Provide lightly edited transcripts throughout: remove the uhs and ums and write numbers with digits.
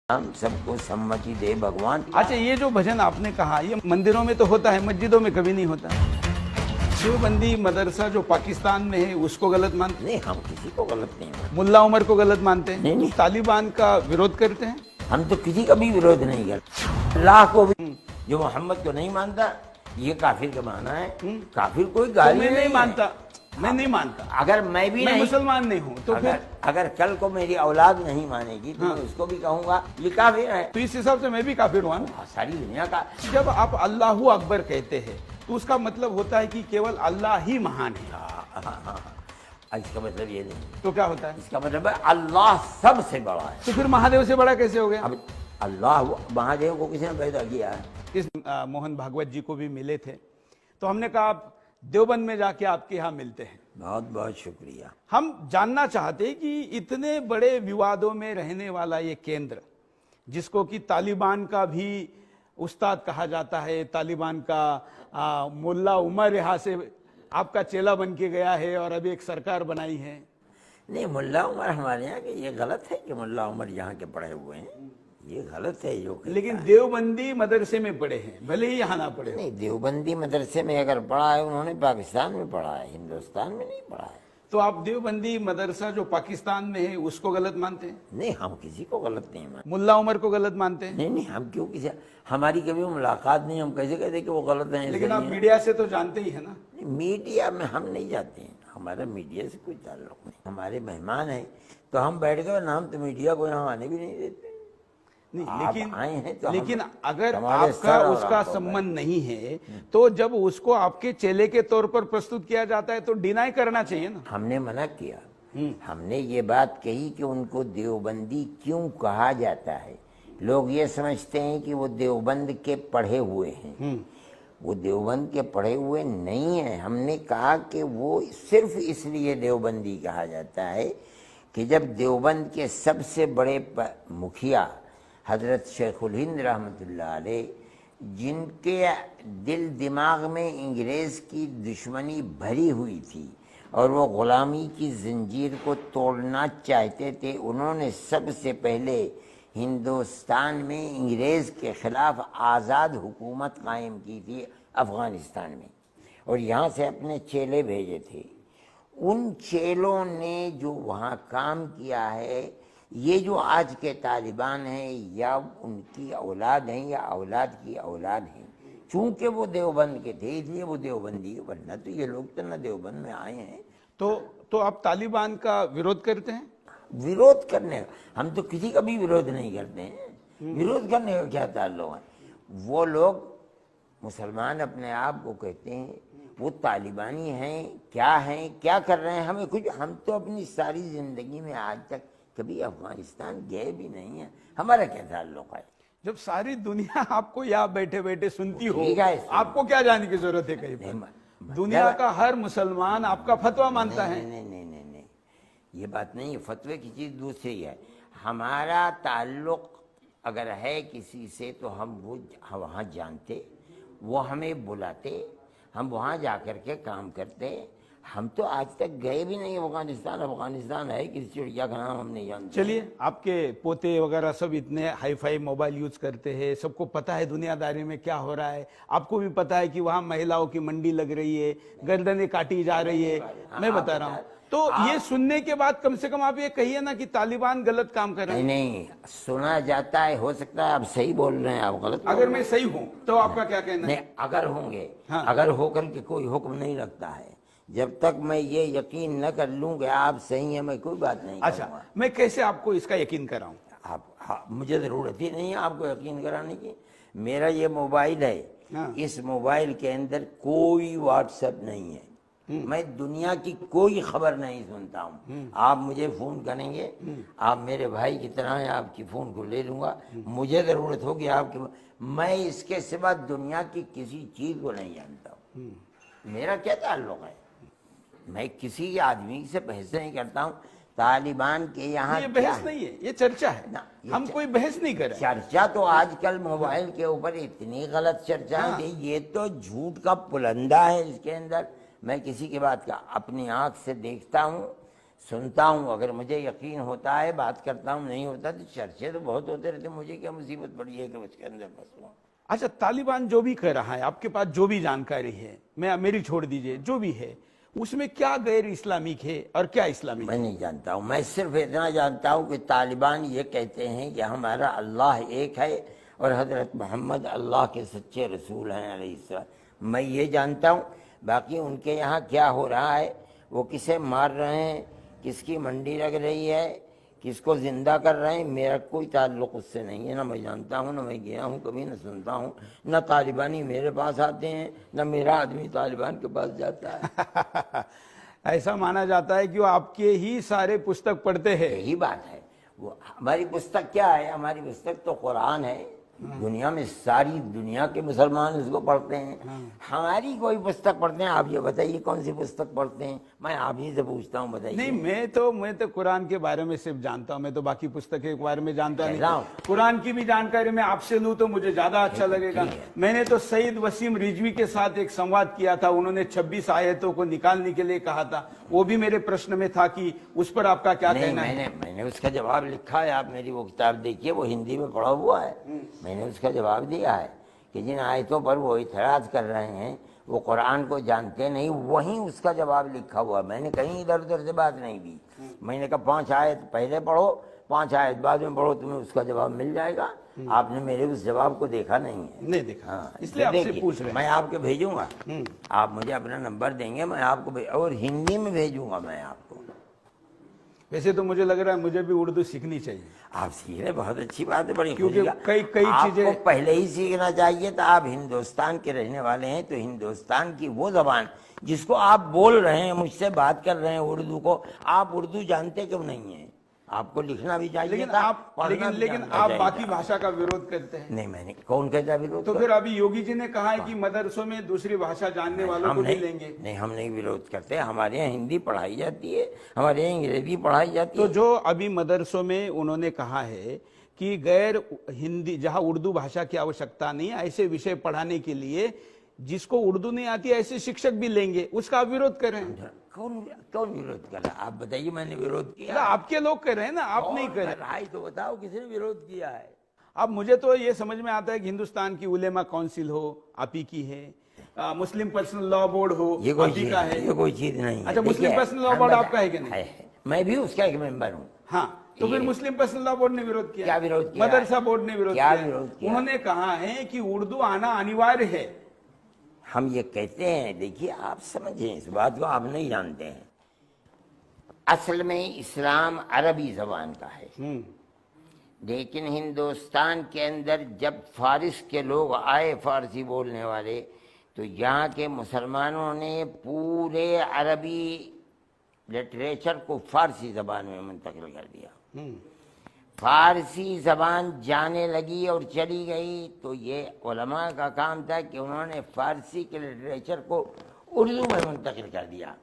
हम सबको सम्मति दे भगवान। अच्छा, ये जो भजन आपने कहा ये मंदिरों में तो होता है, मस्जिदों में कभी नहीं होता। देवबंदी मदरसा जो पाकिस्तान में है उसको गलत मानते नहीं, हम किसी को गलत नहीं मानते। मुल्ला उमर को गलत मानते हैं? नहीं। तालिबान का विरोध करते हैं? हम तो किसी का भी विरोध नहीं करते। अल्लाह को भी जो मोहम्मद को नहीं मानता ये काफिर का माना है। काफिर कोई तो गाली मैं नहीं है। मानता, मैं नहीं मानता। अगर मैं भी मैं नहीं, मुसलमान नहीं हूँ तो फिर अगर कल को मेरी औलाद नहीं मानेगी तो मैं उसको भी कहूंगा ये काफिर है। तो इस हिसाब से मैं भी काफिर हुआ ना। सारी दुनिया का जब आप अल्लाहू अकबर कहते हैं तो उसका मतलब होता है कि केवल अल्लाह ही महान है। इसका मतलब ये नहीं। तो क्या होता है? इसका मतलब है अल्लाह सबसे बड़ा है। तो फिर महादेव से बड़ा कैसे हो गया? अब अल्लाह महादेव को किसने पैदा किया है? इस मोहन भागवत जी को भी मिले थे तो हमने कहा आप देवबंद में जाके आपके यहाँ मिलते हैं। बहुत बहुत शुक्रिया। हम जानना चाहते हैं कि इतने बड़े विवादों में रहने वाला ये केंद्र, जिसको कि तालिबान का भी उस्ताद कहा जाता है, तालिबान का मुल्ला उमर यहाँ से आपका चेला बन के गया है और अभी एक सरकार बनाई है। नहीं, मुल्ला उमर हमारे यहाँ के ये गलत है कि मुल्ला उमर यहाँ के पढ़े हुए हैं, ये गलत है जो। लेकिन देवबंदी मदरसे में पढ़े हैं, भले ही यहाँ ना पढ़े। नहीं, देवबंदी मदरसे में अगर पढ़ा है उन्होंने पाकिस्तान में पढ़ा है, हिंदुस्तान में नहीं पढ़ा है। तो आप देवबंदी मदरसा जो पाकिस्तान में है उसको गलत मानते हैं? नहीं, हम किसी को गलत नहीं मानते। मुल्ला उमर को गलत मानते हैं? नहीं, हम क्यों किसी, हमारी कभी मुलाकात नहीं, हम कैसे कहते कि वो गलत है। लेकिन आप मीडिया से तो जानते ही है ना। मीडिया में हम नहीं जाते हैं, हमारा मीडिया से कोई ताल्लुक नहीं। हमारे मेहमान हैं तो हम बैठ गए, नाम तो मीडिया को यहाँ आने भी नहीं देते। नहीं, लेकिन आए हैं तो लेकिन अगर हमारे आपका सर और उसका आंखों संबंध नहीं है तो जब उसको आपके चेले के तौर पर प्रस्तुत किया जाता है तो डिनाई करना चाहिए ना। हमने मना किया। हमने ये बात कही कि उनको देवबंदी क्यों कहा जाता है। लोग ये समझते हैं कि वो देवबंद के पढ़े हुए हैं। वो देवबंद के पढ़े हुए नहीं है। हमने कहा कि वो सिर्फ इसलिए देवबंदी कहा जाता है कि जब देवबंद के सबसे बड़े मुखिया हजरत शेखुल हिंद रहमतुल्लाह अलैह, जिनके दिल दिमाग में अंग्रेज़ की दुश्मनी भरी हुई थी और वो ग़ुलामी की जंजीर को तोड़ना चाहते थे, उन्होंने सबसे पहले हिंदुस्तान में अंग्रेज़ के ख़िलाफ़ आज़ाद हुकूमत कायम की थी अफ़गानिस्तान में, और यहाँ से अपने चेले भेजे थे। उन चेलों ने जो वहाँ काम किया है, ये जो आज के तालिबान हैं या उनकी औलाद हैं या औलाद की औलाद हैं, चूंकि वो देवबंद के थे इसलिए वो देवबंदी, वरना तो ये लोग तो ना देवबंद में आए हैं। तो आप तालिबान का विरोध करते हैं? विरोध करने, हम तो किसी का भी विरोध नहीं करते हैं। विरोध करने का क्या ताल्लुक है? वो लोग मुसलमान अपने आप को कहते हैं, वो तालिबानी हैं, क्या कर रहे हैं हमें कुछ, हम तो अपनी सारी जिंदगी में आज तक कभी अफगानिस्तान गए भी नहीं है, हमारा क्या ताल्लुक है? जब सारी दुनिया आपको यहाँ बैठे बैठे सुनती हो, आपको क्या जानने की जरूरत है? कहीं पर दुनिया का हर मुसलमान आपका फतवा मानता है। नहीं, ये बात नहीं है। फतवे की चीज दूसरी है। हमारा ताल्लुक अगर है किसी से तो हम वो वहाँ जानते, वो हमें बुलाते, हम वहाँ जा कर के काम करते। हम तो आज तक गए भी नहीं अफगानिस्तान है किसी चिड़िया का नाम हम नहीं जानते। चलिए, आपके पोते वगैरह सब इतने हाई फाई मोबाइल यूज करते हैं, सबको पता है दुनियादारी में क्या हो रहा है। आपको भी पता है कि वहाँ महिलाओं की मंडी लग रही है, गर्दनें काटी जा रही है। मैं बता रहा हूँ, तो ये सुनने के बाद कम से कम आप ये कहिए ना कि तालिबान गलत काम कर रहे हैं। नहीं, सुना जाता है, हो सकता है आप सही बोल रहे हैं, आप गलत। अगर मैं सही हूँ तो आपका क्या कहना है? नहीं, अगर होंगे, हाँ। अगर होकर के कोई हुक्म नहीं लगता है, जब तक मैं ये यकीन न कर लूँ कि आप सही हैं, मैं कोई बात नहीं अच्छा, मैं कैसे आपको इसका यकीन कराऊं? आप मुझे ज़रूरत ही नहीं है आपको यकीन कराने की। मेरा ये मोबाइल है, हाँ। इस मोबाइल के अंदर कोई व्हाट्सएप नहीं है, मैं दुनिया की कोई खबर नहीं सुनता हूँ। आप मुझे फ़ोन करेंगे, आप मेरे भाई की तरह हैं, आपकी फ़ोन को ले लूँगा। मुझे ज़रूरत होगी आपकी, मैं इसके सिवा दुनिया की किसी चीज़ को नहीं जानता हूँ। मेरा क्या ताल्लुक है? मैं किसी आदमी से बहस नहीं करता हूँ। तालिबान के यहाँ ये बहस नहीं है, ये चर्चा है ना। हम कोई बहस नहीं कर रहे। चर्चा तो आजकल मोबाइल के ऊपर इतनी गलत चर्चा है कि ये तो झूठ का पुलंदा है। इसके अंदर मैं किसी की बात का अपनी आंख से देखता हूँ, सुनता हूँ, अगर मुझे यकीन होता है बात करता हूँ, नहीं होता तो चर्चे तो बहुत होते रहते, मुझे क्या मुसीबत पड़ी है कि उसके अंदर फंसूँ। अच्छा, तालिबान जो भी कर रहा है, आपके पास जो भी जानकारी है, मैं मेरी छोड़ दीजिए, जो भी है उसमें क्या गैर इस्लामिक है और क्या इस्लामिक मैं है? नहीं जानता हूँ, मैं सिर्फ इतना जानता हूँ कि तालिबान ये कहते हैं कि हमारा अल्लाह एक है और हजरत मोहम्मद अल्लाह के सच्चे रसूल हैं अलैहिस्सलाम। मैं ये जानता हूँ, बाकी उनके यहाँ क्या हो रहा है, वो किसे मार रहे हैं, किसकी मंडी लग रही है, किसको जिंदा कर रहे हैं, मेरा कोई ताल्लुक उससे नहीं है। ना मैं जानता हूँ, ना मैं गया हूँ कभी, ना सुनता हूँ, ना तालिबानी मेरे पास आते हैं, ना मेरा आदमी तालिबान के पास जाता है। ऐसा माना जाता है कि वो आपके ही सारे पुस्तक पढ़ते हैं। यही बात है, वो हमारी पुस्तक क्या है, हमारी पुस्तक तो कुरान है। दुनिया में सारी दुनिया के मुसलमान उसको पढ़ते हैं, हमारी कोई पुस्तक पढ़ते हैं? आप ये बताइए कौन सी पुस्तक पढ़ते हैं, मैं आप ही से पूछता हूँ, बताइए। नहीं, मैं तो कुरान के बारे में सिर्फ जानता हूँ, मैं तो बाकी पुस्तक के बारे में जानता कह नहीं। रहा हूँ। कुरान की भी जानकारी मैं आपसे लूँ तो मुझे ज्यादा अच्छा लगेगा। मैंने तो सईद वसीम रिजवी के साथ एक संवाद किया था, उन्होंने 26 आयतों को निकालने के लिए कहा था, वो भी मेरे प्रश्न में था कि उस पर आपका क्या कहना है? मैंने उसका जवाब लिखा है, आप मेरी वो किताब देखिए, वो हिंदी में पढ़ा हुआ है। मैंने उसका जवाब दिया है कि जिन आयतों पर वो इतराज कर रहे हैं वो कुरान को जानते नहीं, वहीं उसका जवाब लिखा हुआ। मैंने कहीं इधर उधर से बात नहीं दी। मैंने कहा 5 आयत पहले पढ़ो, 5 आयत बाद में पढ़ो, तुम्हें उसका जवाब मिल जाएगा। आपने मेरे उस जवाब को देखा नहीं है। नहीं देखा। हाँ, इसलिए आपसे पूछ रहे हैं। मैं आपको भेजूंगा, आप मुझे अपना नंबर देंगे, मैं आपको और हिंदी में भेजूंगा मैं आपको। वैसे तो मुझे लग रहा है मुझे भी उर्दू सीखनी चाहिए। आप सीख रहे, बहुत अच्छी बात है, बड़ी क्योंकि खुशी का। कई चीजें आपको पहले ही सीखना चाहिए था। आप हिंदुस्तान के रहने वाले हैं तो हिंदुस्तान की वो जबान जिसको आप बोल रहे हैं, मुझसे बात कर रहे हैं उर्दू को, आप उर्दू जानते क्यों नहीं है? आपको लिखना भी चाहिए लेकिन था, आप पढ़ना भी लेकिन जानना आप चाहिए बाकी था। भाषा का विरोध करते हैं। नहीं, मैंने कौन कहता विरोध? तो फिर अभी योगी जी ने कहा है कि मदरसों में दूसरी भाषा जानने वालों को भी लेंगे। नहीं, हम नहीं विरोध करते। हमारे यहाँ हिंदी पढ़ाई जाती है, हमारे यहाँ अंग्रेजी पढ़ाई जाती है। तो जो अभी मदरसों में उन्होंने कहा है कि गैर हिंदी, जहां उर्दू भाषा की आवश्यकता नहीं है, ऐसे विषय पढ़ाने के लिए जिसको उर्दू नहीं आती ऐसे शिक्षक भी लेंगे, उसका आप विरोध कर रहे हैं। कौन विरोध कर रहा? आप बताइए, मैंने विरोध किया? आपके लोग कर रहे हैं ना, आप नहीं कर रहे। राय तो बताओ, किसने विरोध किया है? अब मुझे तो ये समझ में आता है कि हिंदुस्तान की उलेमा काउंसिल हो, आप ही की है, मुस्लिम पर्सनल लॉ बोर्ड हो, ये आप ही का है। ये कोई चीज नहीं है। अच्छा, मुस्लिम पर्सनल लॉ बोर्ड आपका है कि नहीं? मैं भी उसका एक मेंबर हूँ। हाँ, तो फिर मुस्लिम पर्सनल लॉ बोर्ड ने विरोध किया। क्या विरोध किया? मदरसा बोर्ड ने विरोध क्या किया। विरोध किया? उन्होंने कहा है कि उर्दू आना अनिवार्य है। हम ये कहते हैं, देखिए आप समझें इस बात को, आप नहीं जानते हैं। असल में इस्लाम अरबी जबान का है, लेकिन हिंदुस्तान के अंदर जब फारिस के लोग आए, फारसी बोलने वाले, तो यहाँ के मुसलमानों ने पूरे अरबी लिटरेचर को फारसी जबान में मुंतकिल कर दिया। फारसी जबान जाने लगी और चली गई, तो ये उलमा का काम था कि उन्होंने फारसी के लिटरेचर को उर्दू में मुंतकिल कर दिया।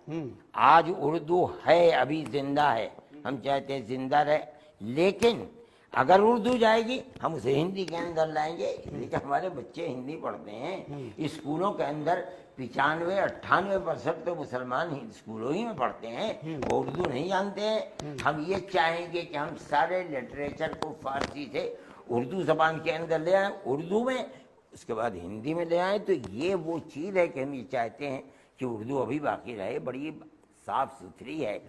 आज उर्दू है, अभी जिंदा है, हम चाहते हैं जिंदा रहे, लेकिन अगर उर्दू जाएगी हम उसे हिंदी के अंदर लाएंगे। लेकिन हमारे बच्चे हिंदी पढ़ते हैं, स्कूलों के अंदर 95-98% तो मुसलमान ही स्कूलों ही में पढ़ते हैं, वो उर्दू नहीं जानते हैं। हम ये चाहेंगे कि हम सारे लिटरेचर को फारसी से उर्दू जबान के अंदर ले आए, उर्दू में, उसके बाद हिंदी में ले आए। तो ये वो चीज़ है कि हम ये चाहते हैं कि उर्दू अभी बाकी रहे, बड़ी साफ सुथरी है।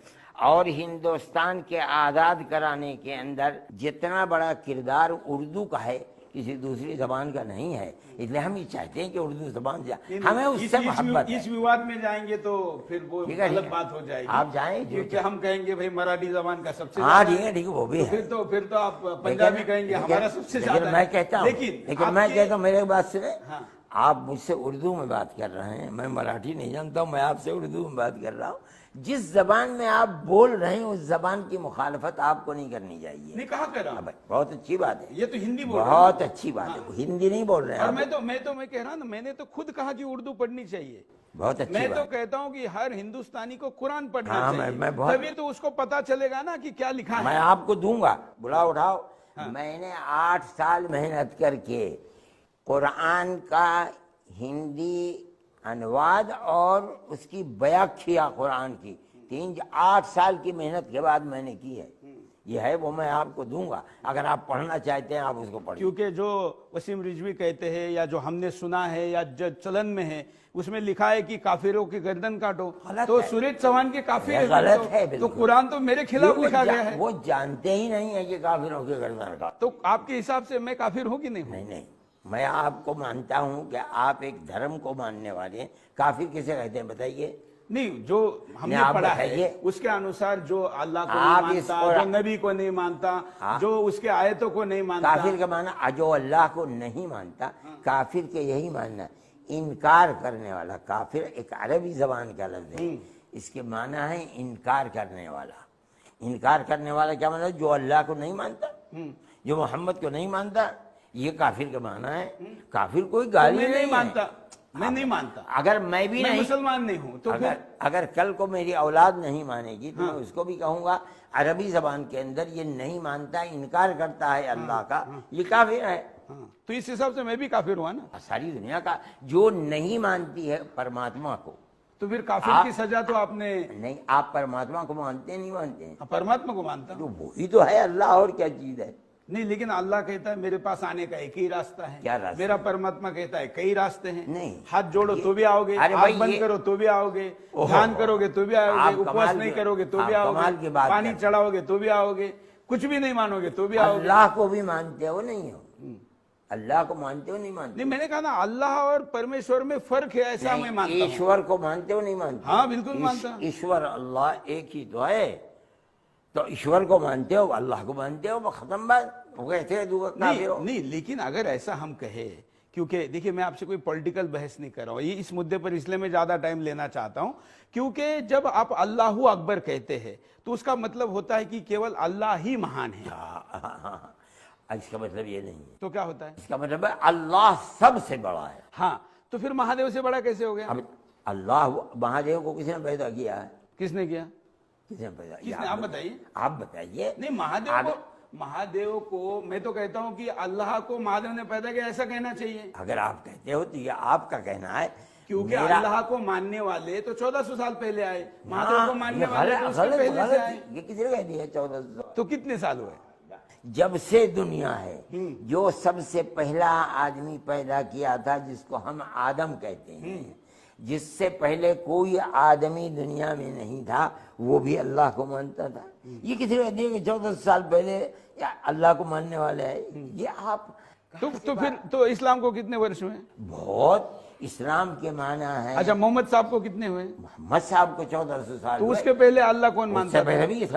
और हिंदुस्तान के आज़ाद कराने के अंदर जितना बड़ा किरदार उर्दू का है, किसी दूसरी जबान का नहीं है। इसलिए हम ये चाहते हैं कि उर्दू जबान हमें उससे मोहब्बत है। इस विवाद में जाएंगे तो फिर वो अलग बात हो जाएगी। आप जाएं, क्योंकि हम कहेंगे भाई मराठी जबान का सबसे हाँ ठीक है, वो भी है। फिर तो आप पंजाबी कहेंगे हमारा सबसे ज्यादा। मैं कहता हूँ, लेकिन मैं कहता हूँ, मेरे बात सुने, हाँ। आप मुझसे उर्दू में बात कर रहे हैं, मैं मराठी नहीं जानता हूँ, मैं आपसे उर्दू में बात कर रहा हूँ। जिस जबान में आप बोल रहे हैं उस जबान की मुखालफत आपको नहीं करनी चाहिए। नहीं, कहा कर रहा, बहुत अच्छी बात है, ये तो हिंदी बोल रहे हैं। बहुत अच्छी बात है, हिंदी नहीं बोल रहे हैं। और मैं कह रहा हूँ ना, मैंने तो खुद कहा कि उर्दू पढ़नी चाहिए। बहुत अच्छी मैं बात। तो कहता हूँ कि हर हिंदुस्तानी को कुरान पढ़ना चाहिए। मैं तभी तो उसको पता चलेगा ना कि क्या लिखा है। मैं आपको दूंगा, बुलाओ उठाओ। मैंने 8 साल मेहनत करके कुरान का हिंदी अनुवाद और उसकी व्याख्या कुरान की 8 साल की मेहनत के बाद मैंने की है। ये है वो मैं आपको दूंगा, अगर आप पढ़ना चाहते हैं आप उसको पढ़िए। क्योंकि जो वसीम रिजवी कहते हैं या जो हमने सुना है या जो चलन में है उसमें लिखा है कि काफिरों की गर्दन काटो, गलत तो सुरेश चौहान के काफिर ये है, गलत है तो बिल्कुल। कुरान तो मेरे खिलाफ लिखा गया है। वो जानते ही नहीं है कि काफिरों की गर्दन काटो। तो आपके हिसाब से मैं काफिर हूं कि नहीं हूं? नहीं, मैं आपको मानता हूं कि आप एक धर्म को मानने वाले हैं। काफिर किसे कहते हैं बताइए? नहीं, जो हमने आप पढ़ा बताइए। है उसके अनुसार जो अल्लाह को आप नहीं मानता, जो नबी को नहीं मानता, जो उसके आयतों को नहीं मानता। काफिर का माना जो अल्लाह को नहीं मानता, काफिर के यही मानना, इनकार करने वाला। काफिर एक अरबी जबान का लफ्ज है, इसके माना है इनकार करने वाला। इनकार करने वाला क्या माना? जो अल्लाह को नहीं मानता, जो मोहम्मद को नहीं मानता, ये काफिर का माना है। काफिर कोई गाली मैं नहीं मानता, है। मैं नहीं मानता, अगर मैं भी मैं नहीं, मुसलमान नहीं हूं, तो अगर कल को मेरी औलाद नहीं मानेगी तो मैं उसको भी कहूंगा अरबी जबान के अंदर ये नहीं मानता, इनकार करता है अल्लाह का, ये काफिर है। तो इस हिसाब से मैं भी काफिर हुआ ना। सारी दुनिया का जो नहीं मानती है परमात्मा को, तो फिर काफिर की सजा तो आपने नहीं, आप परमात्मा को मानते हैं नहीं मानते हैं? परमात्मा को मानता हूं। तो वही तो है अल्लाह, और क्या चीज है? नहीं, लेकिन अल्लाह कहता है मेरे पास आने का एक ही रास्ता है। क्या रास्ता? मेरा परमात्मा कहता है कई रास्ते हैं। नहीं, हाथ जोड़ो तो भी आओगे, अरे आंख भाई बंद करो तो भी आओगे, ध्यान करोगे तो भी आप आओगे, उपवास कमाल नहीं की- करोगे तो आप भी कमाल आओगे, की बात पानी कर- चढ़ाओगे तो भी आओगे, कुछ भी नहीं मानोगे तो भी आओगे। अल्लाह को भी मानते हो नहीं हो? अल्लाह को मानते हो नहीं मानते? नहीं, मैंने कहा ना अल्लाह और परमेश्वर में फर्क है, ऐसा मैं मानता हूं। ईश्वर को मानते हो नहीं मानते? हाँ, बिल्कुल मानता हूं। ईश्वर अल्लाह एक ही तो है, तो ईश्वर को मानते हो, अल्लाह को मानते हो, वो खत्म बात। वो कहते हैं नहीं, लेकिन अगर ऐसा हम कहे, क्योंकि देखिए मैं आपसे कोई पॉलिटिकल बहस नहीं कर रहा हूं, ये इस मुद्दे पर इसलिए मैं ज्यादा टाइम लेना चाहता हूं, क्योंकि जब आप अल्लाहू अकबर कहते हैं तो उसका मतलब होता है कि केवल अल्लाह ही महान है। इसका मतलब ये नहीं है। तो क्या होता है? इसका मतलब है अल्लाह सबसे बड़ा है। हाँ, तो फिर महादेव से बड़ा कैसे हो गया? अब अल्लाह महादेव को किसने पैदा किया है? किसने किया? किसने पैदा किसने? किया? आप बताइए। आप बताइए। नहीं, महादेव को मैं तो कहता हूं कि अल्लाह को महादेव ने पैदा किया, ऐसा कहना चाहिए। अगर आप कहते हो तो ये आपका कहना है, क्योंकि अल्लाह को मानने वाले तो 1400 साल पहले आए, महादेव को मानने वाले तो उसके पहले से आए। ये किसने कह दिया 1400? तो कितने साल हुए? जब से दुनिया है, जो सबसे पहला आदमी पैदा किया था जिसको हम आदम कहते हैं, जिससे पहले कोई आदमी दुनिया में नहीं था, वो भी अल्लाह को मानता था। ये किसी ने दिया कि 1400 साल पहले या अल्लाह को मानने वाले है? ये आप तो फिर तो इस्लाम को कितने वर्ष हुए? बहुत। इस्लाम के माना है। अच्छा, मोहम्मद साहब को कितने हुए? मोहम्मद साहब को 1400 साल। तो उसके पहले अल्लाह कौन मानता उससे पहले भी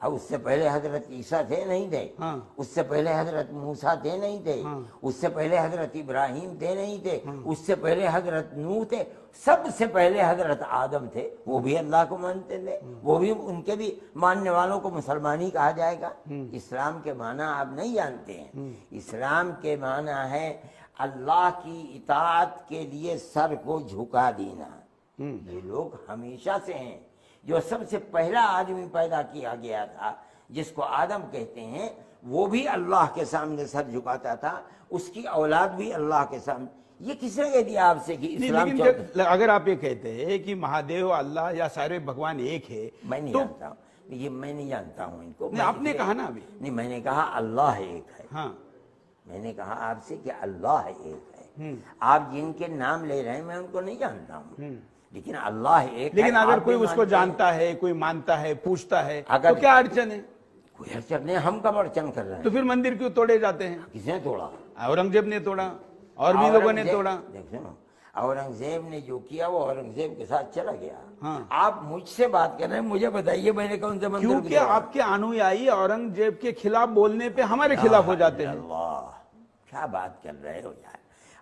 उससे पहले हजरत ईसा थे नहीं थे? हाँ। उससे पहले हजरत मूसा थे नहीं थे? हाँ। उससे पहले हजरत इब्राहिम थे नहीं थे? उससे पहले हजरत नूह थे? सबसे पहले हजरत आदम थे, वो भी अल्लाह को मानते थे, वो भी, उनके भी मानने वालों को मुसलमान ही कहा जाएगा। इस्लाम के माना आप नहीं जानते हैं। इस्लाम के माना है अल्लाह की इताअत के लिए सर को झुका देना। ये लोग हमेशा से हैं। जो सबसे पहला आदमी पैदा किया गया था, जिसको आदम कहते हैं, वो भी अल्लाह के सामने सर झुकाता था, उसकी औलाद भी अल्लाह के सामने। ये किसने कह दिया आपसे कि इस्लाम? अगर आप ये कहते हैं कि महादेव, अल्लाह या सारे भगवान एक है, मैं नहीं जानता हूँ, ये मैं नहीं जानता हूँ इनको। आपने कहा ना अभी। नहीं, मैंने कहा अल्लाह एक है। हाँ, मैंने कहा आपसे कि अल्लाह एक है। आप जिनके नाम ले रहे हैं मैं उनको नहीं जानता हूँ, लेकिन अल्लाह एक। लेकिन अगर कोई उसको जानता है, कोई मानता है, पूछता है, तो क्या अड़चन है? कोई अड़चन नहीं। हम कब अड़चन कर रहे हैं? तो फिर मंदिर क्यों तोड़े जाते हैं? किसने तोड़ा? औरंगजेब ने तोड़ा और भी लोगों ने तोड़ा। देखो, औरंगजेब ने जो किया वो औरंगजेब के साथ चला गया। हाँ। आप मुझसे बात कर रहे हैं, मुझे बताइए मैंने कौन से मंदिर? क्योंकि आपके अनुयायी औरंगजेब के खिलाफ बोलने पे हमारे खिलाफ हो जाते हैं। अल्लाह, क्या बात कर रहे हो यार,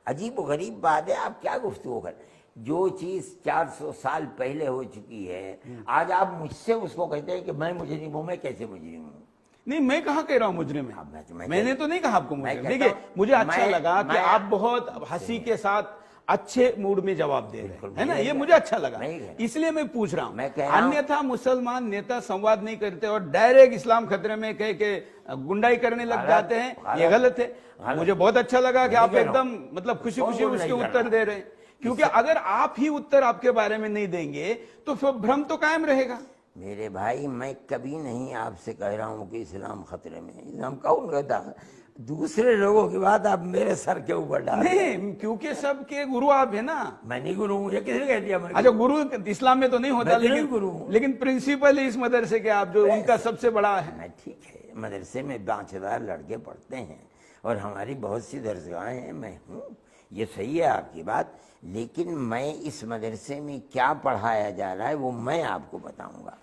अजीब गरीब बात है। आप क्या गुफ्तगू कर, जो चीज 400 साल पहले हो चुकी है, आज आप मुझसे उसको कहते हैं कि मैं मुजरिम हूं। मैं कैसे मुजरिम हूं? नहीं, मैं कहाँ कह रहा हूँ मुजरिम है। मैंने तो नहीं कहा आपको मुजरिम। देखिए, मुझे अच्छा लगा कि आप बहुत हंसी के साथ अच्छे मूड में जवाब दे रहे हैं, है ना, ये मुझे अच्छा लगा, इसलिए मैं पूछ रहा हूँ। अन्यथा मुसलमान नेता संवाद नहीं करते और डायरेक्ट इस्लाम खतरे में कह के गुंडाई करने लग जाते हैं, ये गलत है। मुझे बहुत अच्छा लगा कि आप एकदम मतलब खुशी खुशी उसके उत्तर दे रहे हैं, क्योंकि अगर आप ही उत्तर आपके बारे में नहीं देंगे तो फिर भ्रम तो कायम रहेगा। मेरे भाई, मैं कभी नहीं आपसे कह रहा हूं कि इस्लाम खतरे में है। इस्लाम कौन कहता है? दूसरे लोगों की बात आप मेरे सर के ऊपर डाल रहे हैं। नहीं, क्योंकि सबके गुरु आप है ना। मैं नहीं गुरु हूं, ये किसने कह दिया? मैं अच्छा, गुरु इस्लाम में तो नहीं होता, मैं तो नहीं लेकिन गुरु हूं। लेकिन प्रिंसिपल इस मदरसे के आप जो उनका सबसे बड़ा है। मैं ठीक है, मदरसे में 5,000 लड़के पढ़ते हैं और हमारी बहुत सी दरसगाहें हैं, मैं हूँ, ये सही है आपकी बात। लेकिन मैं इस मदरसे में क्या पढ़ाया जा रहा है वो मैं आपको बताऊंगा।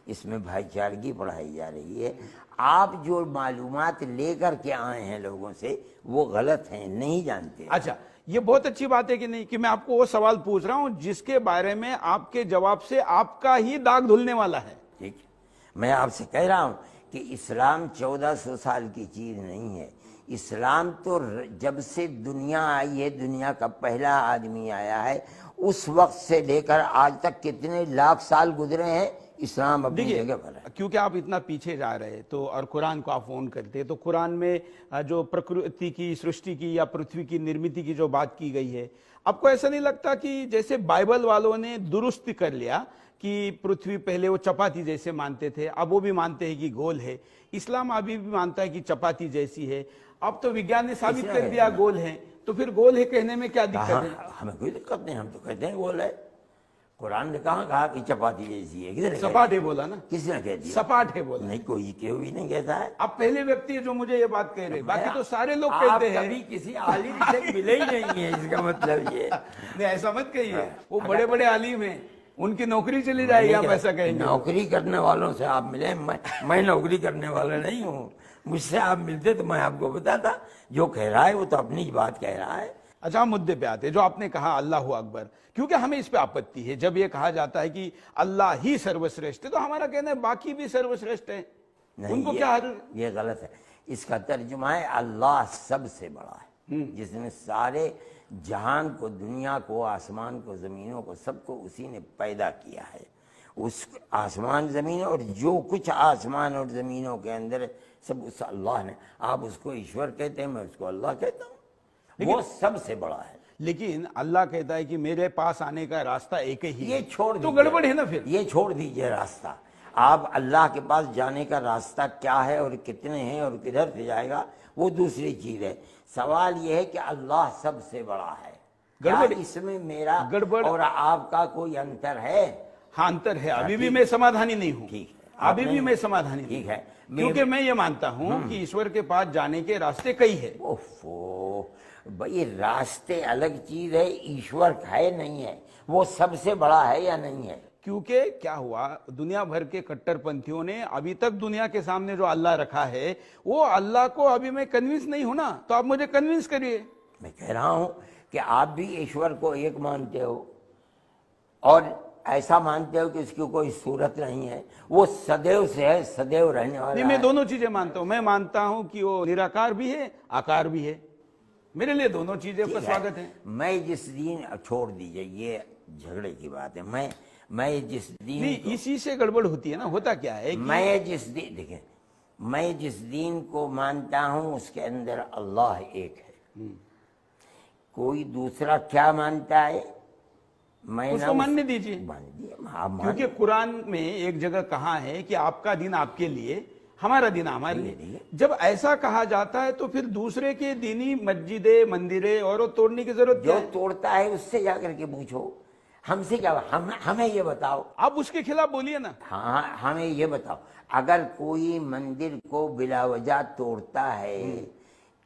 इसमें भाईचारगी पढ़ाई जा रही है। आप जो मालूमात लेकर के आए हैं लोगों से वो गलत हैं, नहीं जानते। अच्छा, ये बहुत अच्छी बात है कि नहीं, कि मैं आपको वो सवाल पूछ रहा हूं जिसके बारे में आपके जवाब से आपका ही दाग धुलने वाला है। ठीक है, मैं आपसे कह रहा हूं कि इस्लाम 1400 साल की चीज नहीं है। इस्लाम तो जब से दुनिया आई है, दुनिया का पहला आदमी आया है, उस वक्त से लेकर आज तक कितने लाख साल गुजरे हैं, इस्लाम अपनी जगह पर है। क्योंकि आप इतना पीछे जा रहे हैं तो, और कुरान को आप फोन करते हैं तो कुरान में जो प्रकृति की, सृष्टि की या पृथ्वी की निर्मित की जो बात की गई है, आपको ऐसा नहीं लगता कि जैसे बाइबल वालों ने दुरुस्त कर लिया कि पृथ्वी पहले वो चपाती जैसे मानते थे, अब वो भी मानते हैं कि गोल है। इस्लाम अभी भी मानता है कि चपाती जैसी है। अब तो विज्ञान ने साबित कर दिया गोल है, तो फिर गोल है कहने में क्या दिक्कत है? हमें कोई दिक्कत नहीं, हम तो कहते हैं गोल है। कुरान ने कहा कि चपाती जैसी है? किसने सपाट है बोला ना? किसने कह दिया? सपाट है बोला। नहीं, कोई क्यों भी नहीं कहता है। आप पहले व्यक्ति है जो मुझे ये बात कह रहे हैं, बाकी तो सारे लोग कहते हैं। कभी किसी आलिम से मिले ही नहीं है, इसका मतलब ये नहीं, ऐसा मत कहिए। वो बड़े बड़े आलिम हैं, उनकी नौकरी चली जाएगी, आप ऐसा कहेंगे? नौकरी करने वालों से आप मिले, मैं नौकरी करने वाला नहीं हूँ। मुझसे आप मिलते तो मैं आपको बताता। जो कह रहा है वो तो अपनी बात कह रहा है। अच्छा, हम मुद्दे पे आते हैं। जो आपने कहा अल्लाह अकबर, क्योंकि हमें इस पे आपत्ति है जब ये कहा जाता है कि अल्लाह ही सर्वश्रेष्ठ है, तो हमारा कहना है बाकी भी सर्वश्रेष्ठ है, उनको क्या हर... ये गलत है। इसका तर्जुमा है अल्लाह सबसे बड़ा है, जिसने सारे जहान को, दुनिया को, आसमान को, जमीनों को, सबको उसी ने पैदा किया है। उस आसमान जमीन और जो कुछ आसमान और जमीनों के अंदर सब उस अल्लाह ने। आप उसको ईश्वर कहते हैं, मैं उसको अल्लाह कहता हूँ। वो सबसे बड़ा है। लेकिन अल्लाह कहता है कि मेरे पास आने का रास्ता एक ही ये छोड़ तो गड़बड़ है ना। फिर ये छोड़ दीजिए रास्ता। आप अल्लाह के पास जाने का रास्ता क्या है और कितने हैं और किधर से जाएगा वो दूसरी चीज है। सवाल ये है कि अल्लाह सबसे बड़ा है। गड़बड़ इसमें मेरा गड़बड़ और आपका कोई अंतर है? हाँ, अंतर है। अभी भी मैं समाधानी नहीं हूँ। ठीक है, अभी भी मैं समाधानी ठीक है, क्योंकि मैं ये मानता हूँ कि ईश्वर के पास जाने के रास्ते कई है। ओफो भाई, रास्ते अलग चीज है, ईश्वर है नहीं है। वो सबसे बड़ा है या नहीं है? क्योंकि क्या हुआ, दुनिया भर के कट्टरपंथियों ने अभी तक दुनिया के सामने जो अल्लाह रखा है, वो अल्लाह को अभी मैं कन्विंस नहीं हूं ना, तो आप मुझे कन्विंस करिए। मैं कह रहा हूं कि आप भी ईश्वर को एक मानते हो और ऐसा मानते हो कि उसकी कोई सूरत नहीं है, वो सदैव से है, सदैव रहने वाला नहीं, मैं दोनों चीजें मानता हूं। मैं मानता हूं कि वो निराकार भी है, आकार भी है। मेरे लिए दोनों चीजें का स्वागत है। मैं जिस दिन, छोड़ दीजिए ये झगड़े की बात है, मैं जिस दिन, नहीं, इसी से गड़बड़ होती है ना। होता क्या है कि मैं जिस दिन, देखिए, मैं जिस दिन को मानता हूं उसके अंदर अल्लाह एक है। कोई दूसरा क्या मानता है मैं उसको मानने दीजिए। क्योंकि कुरान में एक जगह कहा है कि आपका दिन आपके लिए, हमारा दिन हमारे लिए। जब ऐसा कहा जाता है तो फिर दूसरे के दीनी मस्जिदें, मंदिरें और तोड़ने की जरूरत क्या है? जो तोड़ता है उससे जाकर के पूछो, हमसे क्या? हमें ये बताओ। आप उसके खिलाफ बोलिए ना। हाँ, हमें ये बताओ, अगर कोई मंदिर को बिलावजा तोड़ता है,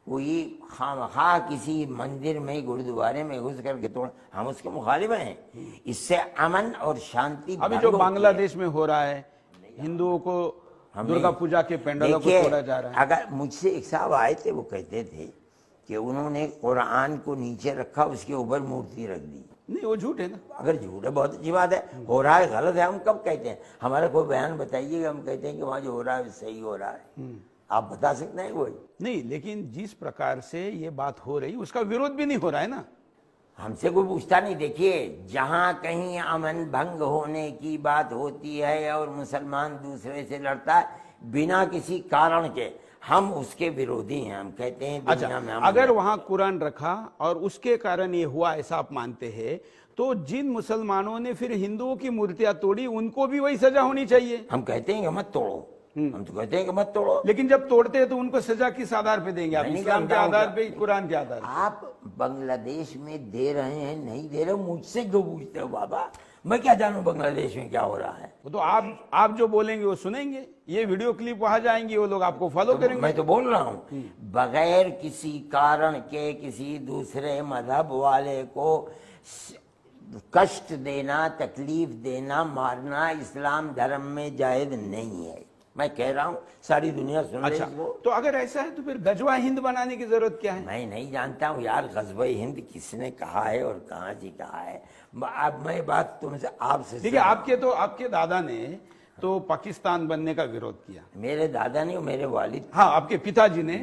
कोई खामखा किसी मंदिर में, गुरुद्वारे में घुस करके तोड़, हम उसके मुखालिफ हैं। इससे अमन और शांति। अभी जो बांग्लादेश में हो रहा है, हिंदुओं को दुर्गा पूजा के पंडालों को तोड़ा जा रहा है। अगर मुझसे एक साहब आए थे, वो कहते थे कि उन्होंने कुरान को नीचे रखा, उसके ऊपर मूर्ति रख दी। नहीं, वो झूठ है ना। अगर झूठ है बहुत अच्छी बात है, हो रहा है गलत है, हम कब कहते हैं? हमारा कोई बयान बताइएगा, हम कहते हैं कि वहां जो हो रहा है सही हो रहा है। आप बता सकते हैं कोई? नहीं, लेकिन जिस प्रकार से ये बात हो रही, उसका विरोध भी नहीं हो रहा है ना। हमसे कोई पूछता नहीं। देखिए, जहां कहीं अमन भंग होने की बात होती है और मुसलमान दूसरे से लड़ता है बिना किसी कारण के, हम उसके विरोधी हैं। हम कहते हैं अच्छा, दुनिया में हम अगर वहां कुरान रखा और उसके कारण ये हुआ ऐसा आप मानते हैं, तो जिन मुसलमानों ने फिर हिंदुओं की मूर्तियां तोड़ी उनको भी वही सजा होनी चाहिए। हम कहते हैं कि मत तोड़ो, हम तो कहते हैं कि मत तोड़ो। लेकिन जब तोड़ते हैं तो उनको सजा किस आधार पे देंगे आप? मैं नहीं इस्लाम के जानता हूं आधार क्या- पे, कुरान के आधार पे? आप बांग्लादेश में दे रहे हैं नहीं दे रहे, मुझसे जो पूछते हो बाबा, मैं क्या जानूं बांग्लादेश में क्या हो रहा है। वो तो आप जो बोलेंगे वो सुनेंगे, ये वीडियो क्लिप वहां जाएंगी, वो लोग आपको फॉलो करेंगे। मैं तो बोल रहा हूं, बगैर किसी कारण के किसी दूसरे मजहब वाले को कष्ट देना, तकलीफ देना, मारना इस्लाम धर्म में जायज नहीं है। मैं कह रहा हूं, सारी दुनिया सुन रही अच्छा, है इसको। तो अगर ऐसा है तो फिर गजवा हिंद बनाने की जरूरत क्या है? मैं नहीं जानता हूं यार, गज़वा-ए हिंद किसने कहा है और कहाँ से कहा है। अब मैं बात तुमसे आपसे, देखिए, आपके दादा ने तो पाकिस्तान बनने का विरोध किया। मेरे दादा ने, मेरे वालिद, हाँ, आपके पिताजी ने,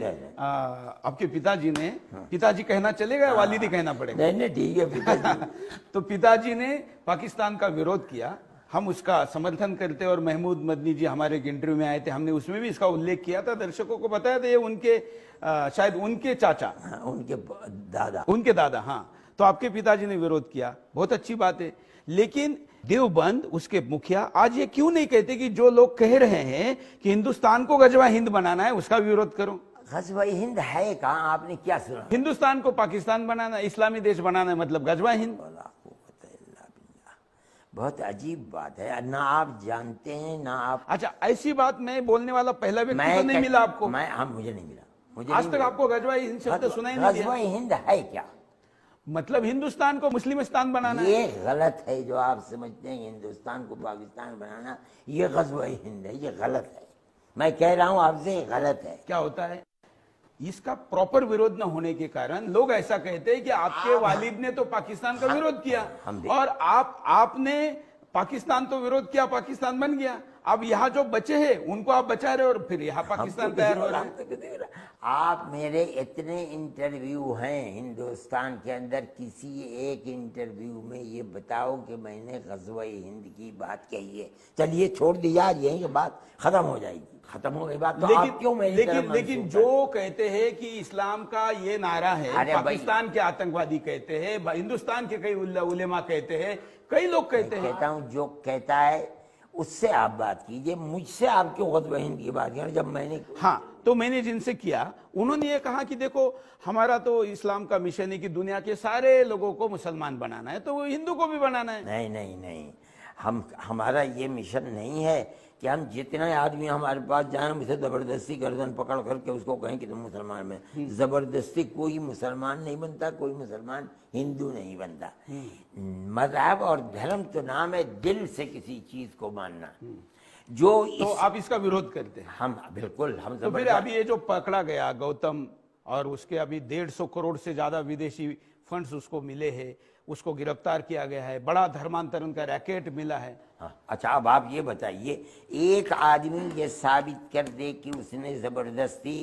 पिताजी कहना चलेगा या वालिद ही कहना पड़ेगा? नहीं ठीक है पिताजी। तो पिताजी ने पाकिस्तान का विरोध किया, हम उसका समर्थन करते, और महमूद मदनी जी हमारे एक इंटरव्यू में आए थे, हमने उसमें भी इसका उल्लेख किया था, दर्शकों को बताया था ये उनके शायद उनके चाचा, हाँ, उनके दादा, हाँ। तो आपके पिताजी ने विरोध किया, बहुत अच्छी बात है। लेकिन देवबंद, उसके मुखिया आज ये क्यों नहीं कहते कि जो लोग कह रहे हैं कि हिंदुस्तान को गजवा हिंद बनाना है उसका विरोध करो? गज़वा-ए हिंद है कहाँ? आपने क्या सुना? हिंदुस्तान को पाकिस्तान बनाना, इस्लामी देश बनाना है, मतलब गजवा हिंद। बहुत अजीब बात है, ना आप जानते हैं ना आप। अच्छा, ऐसी बात मैं बोलने वाला पहला व्यक्ति तो नहीं मिला आपको? मुझे नहीं मिला। आज तक आपको गजवा हिंद शब्द सुना ही नहीं दिया। गज़वा-ए हिंद है क्या? मतलब हिंदुस्तान को मुस्लिमिस्तान बनाना है? ये गलत है जो आप समझते हैं हिंदुस्तान को पाकिस्तान बनाना, ये गज़वा-ए हिंद है, ये गलत है। मैं कह रहा हूं आपसे, गलत है। क्या होता है, इसका प्रॉपर विरोध न होने के कारण लोग ऐसा कहते हैं कि आपके वालिद ने तो पाकिस्तान का विरोध किया, और आपने पाकिस्तान तो विरोध किया, पाकिस्तान बन गया। अब यहाँ जो बचे हैं उनको आप बचा रहे हो, और फिर यहाँ पाकिस्तान तैयार हो रहा है। आप मेरे इतने इंटरव्यू हैं हिंदुस्तान के अंदर, किसी एक इंटरव्यू में ये बताओ कि मैंने गज़वा-ए हिंद की बात कही है? चलिए छोड़ दिया, यही बात खत्म हो जाएगी, खत्म हो गई बात। तो आप क्यों मेरी तरफ लेकिन जो कहते हैं कि इस्लाम का ये नारा है, पाकिस्तान के आतंकवादी कहते हैं, हिंदुस्तान के कई उलेमा कहते हैं, कई लोग कहते हैं। कहता हूँ जो कहता है उससे आप बात कीजिए, मुझसे आप क्यों गज़वा-ए हिंद की बात करें? जब मैंने, हाँ, तो मैंने जिनसे किया उन्होंने ये कहा कि देखो, हमारा तो इस्लाम का मिशन है कि दुनिया के सारे लोगों को मुसलमान बनाना है, तो हिंदू को भी बनाना है। नहीं नहीं नहीं, हमारा ये मिशन नहीं है कि हम जितने आदमी हमारे पास जाए हम इसे जबरदस्ती गर्दन पकड़ करके उसको कहें कि तुम मुसलमान में। जबरदस्ती कोई मुसलमान नहीं बनता, कोई मुसलमान हिंदू नहीं बनता। मजहब और धर्म तो नाम है दिल से किसी चीज को मानना। तो आप इसका विरोध करते हैं? हम बिल्कुल, हम तो फिर अभी ये जो पकड़ा गया गौतम, और उसके अभी 150 करोड़ से ज्यादा विदेशी फंड्स उसको मिले हैं, उसको गिरफ्तार किया गया है, बड़ा धर्मांतरण का रैकेट मिला है। हाँ, अच्छा, अब आप ये बताइए, एक आदमी ये साबित कर दे कि उसने जबरदस्ती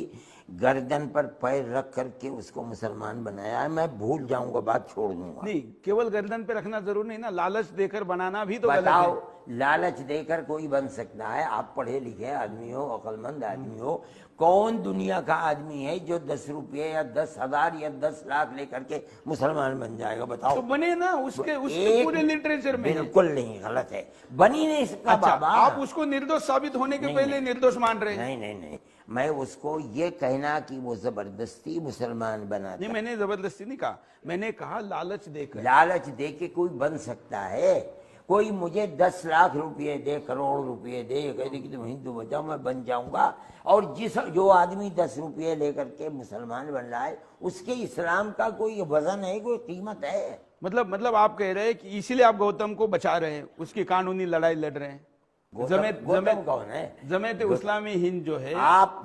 गर्दन पर पैर रख करके उसको मुसलमान बनाया है, मैं भूल जाऊंगा, बात छोड़ दूंगा। नहीं, केवल गर्दन पे रखना जरूरी नहीं ना, लालच देकर बनाना भी तो गलत बताओ, है। लालच देकर कोई बन सकता है? आप पढ़े लिखे आदमी हो, अक्लमंद आदमी हो, कौन दुनिया का आदमी है जो 10 रुपये या 10,000 या 10 लाख लेकर के मुसलमान बन जाएगा? बताओ। तो बने ना, उसके पूरे लिटरेचर में बिल्कुल नहीं, गलत है, बनी नहीं सकता। अच्छा, बाबा, आप उसको निर्दोष साबित होने के पहले निर्दोष मान रहे हैं? नहीं नहीं नहीं, मैं उसको ये कहना कि वो जबरदस्ती मुसलमान बना। नहीं, मैंने जबरदस्ती नहीं कहा, मैंने कहा लालच देकर। लालच दे के कोई बन सकता है? कोई मुझे 10 लाख रुपये दे, करोड़ रुपये दे, कह दे कि तुम हिंदू बन जाओ, मैं बन जाऊंगा। और जो आदमी 10 रुपये लेकर के मुसलमान बन रहा है, उसके इस्लाम का कोई वजन है, कोई कीमत है? मतलब आप कह रहे हैं कि इसीलिए आप गौतम को बचा रहे हैं, उसकी कानूनी लड़ाई लड़ रहे हैं। गौतम कौन है? जमात इस्लामी हिंद जो है।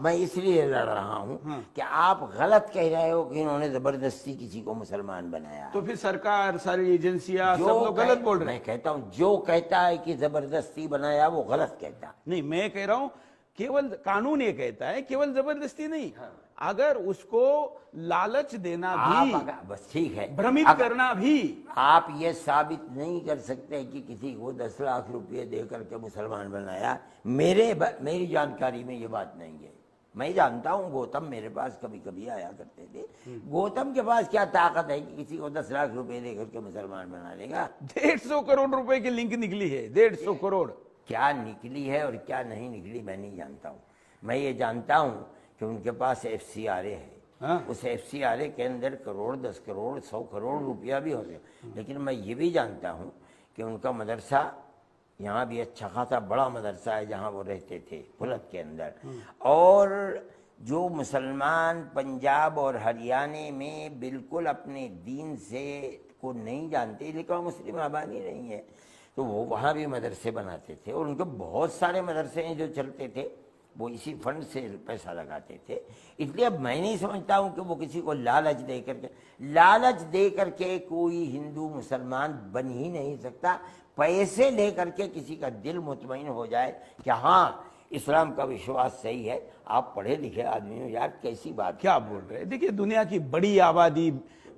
मैं इसलिए लड़ रहा हूँ कि आप गलत कह रहे हो कि इन्होंने जबरदस्ती किसी को मुसलमान बनाया। तो फिर सरकार, सारी एजेंसियां, सब लोग गलत बोल रहे हैं। मैं कहता हूँ जो कहता है कि जबरदस्ती बनाया वो गलत कहता। नहीं, मैं कह रहा हूँ केवल कानून ये कहता है, केवल जबरदस्ती नहीं। अगर उसको लालच देना भी, बस ठीक है, भ्रमित करना भी, आप ये साबित नहीं कर सकते कि किसी को 10 लाख रुपये दे करके मुसलमान बनाया। मेरी जानकारी में ये बात नहीं है। मैं जानता हूँ गौतम मेरे पास कभी कभी आया करते थे। गौतम के पास क्या ताकत है कि किसी को 10 लाख रुपए देकर के मुसलमान बना लेगा? 150 करोड़ रुपए की लिंक निकली है, 150 करोड़। क्या निकली है और क्या नहीं निकली मैं नहीं जानता हूँ। मैं ये जानता हूँ कि उनके पास FCRA है। हाँ? उस FCRA के अंदर करोड़, 10 करोड़, 100 करोड़ रुपया भी हो सकता। लेकिन मैं ये भी जानता हूँ कि उनका मदरसा यहाँ भी अच्छा खासा बड़ा मदरसा है जहाँ वो रहते थे फुलत के अंदर। और जो मुसलमान पंजाब और हरियाणा में बिल्कुल अपने दीन से को नहीं जानते, लेकिन मुस्लिम आबादी नहीं है, तो वो वहाँ भी मदरसे बनाते थे। और उनके बहुत सारे मदरसे हैं जो चलते थे, वो इसी फंड से पैसा लगाते थे। इसलिए अब मैं नहीं समझता हूँ कि वो किसी को लालच दे करके कोई हिंदू मुसलमान बन ही नहीं सकता। पैसे लेकर के किसी का दिल मुतमईन हो जाए कि हाँ इस्लाम का विश्वास सही है। आप पढ़े लिखे आदमी हो यार, कैसी बात क्या बोल रहे हैं? देखिए दुनिया की बड़ी आबादी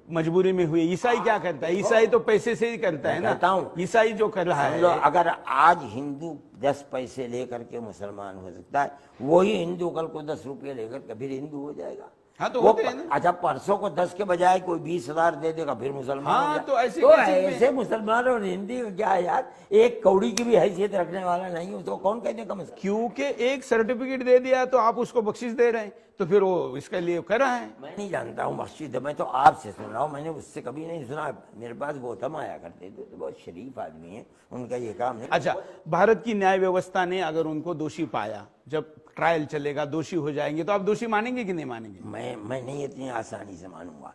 मजबूरी में हुई। ईसाई क्या करता है? ईसाई तो पैसे से ही करता है ना। ईसाई जो कर रहा है, अगर आज हिंदू 10 पैसे लेकर के मुसलमान हो सकता है, वही हिंदू कल को 10 रुपये लेकर के फिर हिंदू हो जाएगा। हाँ तो वो होते हैं ना। अच्छा, परसों को 10 के बजाय कोई 20,000 दे देगा फिर मुसलमान हाँ, हो जाएगा। तो ऐसे मुसलमान और हिंदी का क्या है यार? एक कौड़ी की भी हैसियत रखने वाला नहीं हो तो कौन कहने का मसला? क्योंकि एक सर्टिफिकेट दे दिया तो आप उसको बख्शिश दे रहे हैं, तो फिर वो इसके लिए कर रहा है। मैं नहीं जानता हूँ मस्जिद, मैं तो आपसे सुन रहा हूँ, मैंने उससे कभी नहीं सुना। मेरे पास गौतम आया करते थे, तो बहुत शरीफ आदमी है, उनका ये काम है। अच्छा, भारत की न्याय व्यवस्था ने अगर उनको दोषी पाया, जब ट्रायल चलेगा दोषी हो जाएंगे, तो आप दोषी मानेंगे कि नहीं मानेंगे? मैं नहीं इतनी आसानी से मानूंगा,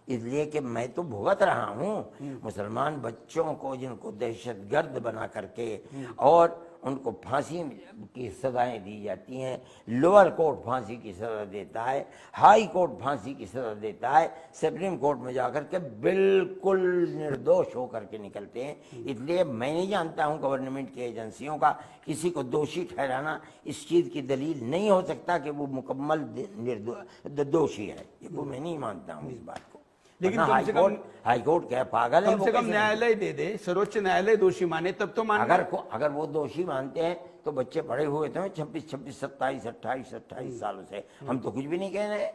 इसलिए कि मैं तो भुगत रहा हूँ मुसलमान बच्चों को जिनको दहशतगर्द बना करके और उनको फांसी की सजाएं दी जाती हैं। लोअर कोर्ट फांसी की सजा देता है, हाई कोर्ट फांसी की सजा देता है, सुप्रीम कोर्ट में जाकर के बिल्कुल निर्दोष होकर के निकलते हैं। इसलिए मैं नहीं जानता हूं गवर्नमेंट की एजेंसियों का किसी को दोषी ठहराना इस चीज़ की दलील नहीं हो सकता कि वो मुकम्मल दोषी है। ये को मैं नहीं मानता हूँ इस बात को। लेकिन हाई कोर्ट क्या पागल है? कम से कम न्यायालय दे दे, सर्वोच्च न्यायालय दोषी माने तब तो मान। अगर वो दोषी मानते हैं तो बच्चे बड़े हुए थे 26, 27, 28 सालों से, हम तो कुछ भी नहीं कह रहे।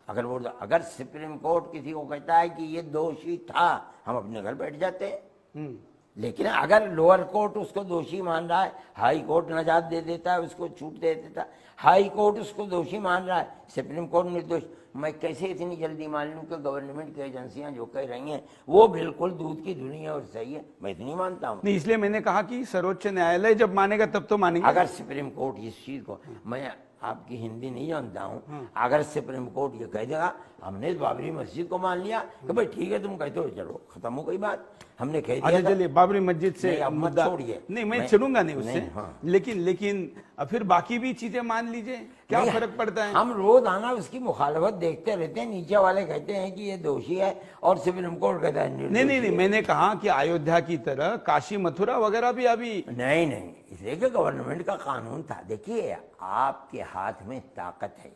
अगर सुप्रीम कोर्ट किसी को कहता है कि ये दोषी था, हम अपने घर बैठ जाते हैं। लेकिन अगर लोअर कोर्ट उसको दोषी मान रहा है, हाई कोर्ट नजात दे देता है, उसको छूट दे देता है, हाई कोर्ट उसको दोषी मान रहा है, सुप्रीम कोर्ट निर्दोष, मैं कैसे इतनी जल्दी मान लूं कि गवर्नमेंट की एजेंसियां जो कह रही हैं वो बिल्कुल दूध की धुनी है और सही है? मैं इतनी मानता हूं। नहीं, इसलिए मैंने कहा कि सर्वोच्च न्यायालय जब मानेगा तब तो मानेंगे। अगर सुप्रीम कोर्ट इस चीज को, मैं आपकी हिंदी नहीं जानता हूँ, अगर सुप्रीम कोर्ट ये कह देगा हमने बाबरी मस्जिद को मान लिया कि भाई ठीक है तुम कहते हो, चलो खत्म हो गई बात, हमने कह दिया। चलिए बाबरी मस्जिद से मुद्दा छोड़िए, नहीं मैं चलूंगा नहीं उससे। लेकिन फिर बाकी भी चीजें मान लीजिए, क्या फर्क पड़ता है? हम रोज आना उसकी मुखालफत देखते रहते हैं। नीचे वाले कहते हैं कि ये दोषी है और सुप्रीम कोर्ट कहता है नहीं, मैंने कहा कि अयोध्या की तरह काशी मथुरा वगैरह भी अभी नहीं, इसलिए कि गवर्नमेंट का कानून था। देखिए आपके हाथ में ताकत है,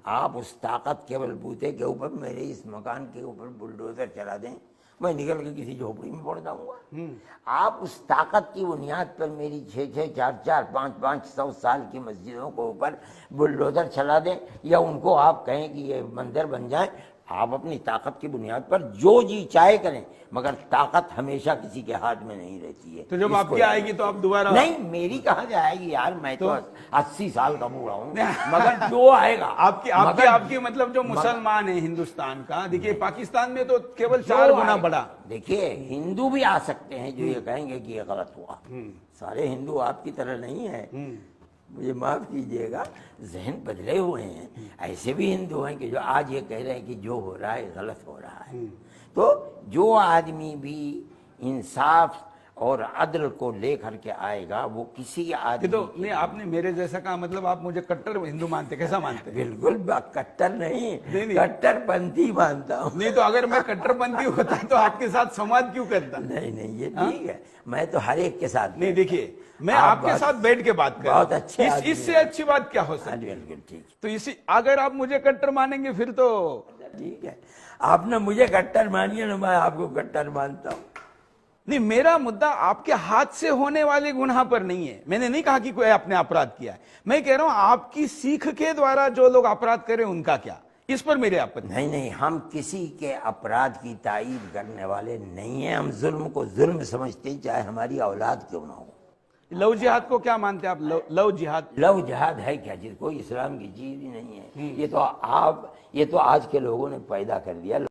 आप उस ताकत के बलबूते के ऊपर मेरे इस मकान के ऊपर बुलडोजर चला दें, मैं निकल के किसी झोपड़ी में पड़ जाऊंगा। आप उस ताकत की बुनियाद पर मेरी 6-6, 4-4, 5-5, 100 साल की मस्जिदों को ऊपर बुलडोजर चला दें, या उनको आप कहें कि ये मंदिर बन जाए, आप अपनी ताकत की बुनियाद पर जो जी चाहे करें, मगर ताकत हमेशा किसी के हाथ में नहीं रहती है। तो जब आपकी आएगी तो आप दोबारा? नहीं, मेरी कहाँ जाएगी यार, मैं तो 80 साल का बूढ़ा हूँ, मगर जो आएगा आपकी मतलब जो मुसलमान है हिंदुस्तान का, देखिए पाकिस्तान में तो केवल 4 गुना बड़ा। देखिए हिंदू भी आ सकते हैं जो ये कहेंगे कि ये गलत हुआ। सारे हिंदू आपकी तरह नहीं है, मुझे माफ कीजिएगा, जहन बदले हुए हैं। ऐसे भी हिंदू हैं कि जो आज ये कह रहे हैं कि जो हो रहा है गलत हो रहा है। तो जो आदमी भी इंसाफ और अदल को लेकर के आएगा वो किसी आदमी तो नहीं, आपने मेरे जैसा कहा, मतलब आप मुझे कट्टर हिंदू मानते? कैसा मानते? बिल्कुल कट्टर नहीं, कट्टरपंथी मानता हूँ। नहीं तो अगर मैं कट्टरपंथी होता तो आपके साथ संवाद क्यों करता? नहीं, ये ठीक है, मैं तो हर एक के साथ। नहीं देखिए, मैं आपके साथ बैठ के बात कर, बहुत अच्छे, इससे अच्छी बात क्या हो सकती है? बिल्कुल ठीक। तो इसी अगर आप मुझे कट्टर मानेंगे फिर तो ठीक है, आपने मुझे कट्टर मानिए ना, मैं आपको कट्टर मानता हूँ। नहीं, मेरा मुद्दा आपके हाथ से होने वाले गुनाह पर नहीं है। मैंने नहीं कहा कि कोई आपने अपराध किया है, मैं कह रहा हूं आपकी सीख के द्वारा जो लोग अपराध करें उनका क्या, इस पर मेरे आपत्ति। नहीं नहीं, हम किसी के अपराध की तायीद करने वाले नहीं है। हम जुल्म को जुल्म समझते हैं, चाहे हमारी औलाद क्यों ना हो। लव जिहाद को क्या मानते हैं आप? लव जिहाद, लव जिहाद है क्या? कोई इस्लाम की चीज ही नहीं है। ये तो आज के लोगों ने पैदा कर दिया।